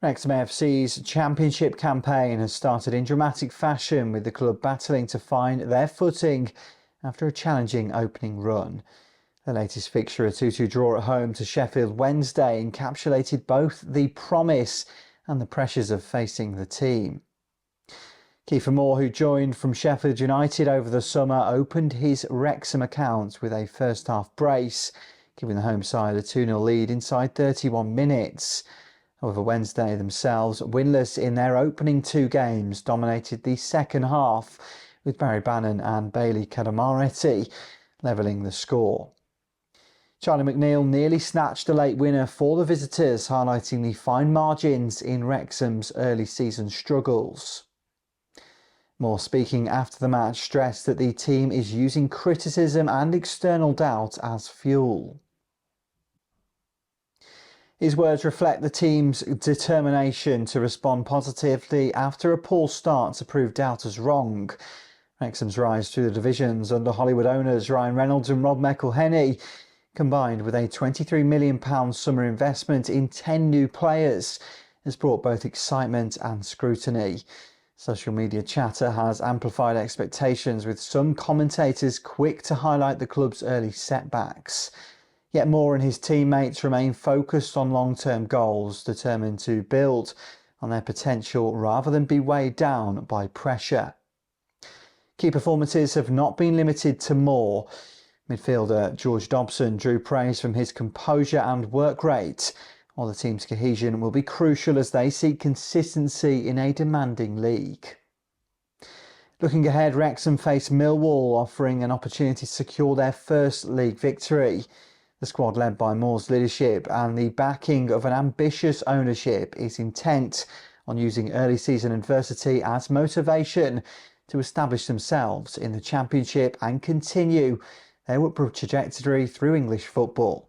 Wrexham AFC's championship campaign has started in dramatic fashion, with the club battling to find their footing after a challenging opening run. The latest fixture, a 2-2 draw at home to Sheffield Wednesday, encapsulated both the promise and the pressures of facing the team. Kieffer Moore, who joined from Sheffield United over the summer, opened his Wrexham account with a first-half brace, giving the home side a 2-0 lead inside 31 minutes. However, Wednesday themselves, winless in their opening two games, dominated the second half, with Barry Bannon and Bailey Cadamareti levelling the score. Charlie McNeil nearly snatched a late winner for the visitors, highlighting the fine margins in Wrexham's early season struggles. Moore, speaking after the match, stressed that the team is using criticism and external doubt as fuel. His words reflect the team's determination to respond positively after a poor start to prove doubters wrong. Wrexham's rise through the divisions under Hollywood owners Ryan Reynolds and Rob McElhenney, combined with a £23 million summer investment in 10 new players, has brought both excitement and scrutiny. Social media chatter has amplified expectations, with some commentators quick to highlight the club's early setbacks. Yet Moore and his teammates remain focused on long-term goals, determined to build on their potential rather than be weighed down by pressure. Key performances have not been limited to Moore. Midfielder George Dobson drew praise from his composure and work rate, while the team's cohesion will be crucial as they seek consistency in a demanding league. Looking ahead, Wrexham face Millwall, offering an opportunity to secure their first league victory. The squad, led by Moore's leadership and the backing of an ambitious ownership, is intent on using early season adversity as motivation to establish themselves in the Championship and continue their upward trajectory through English football.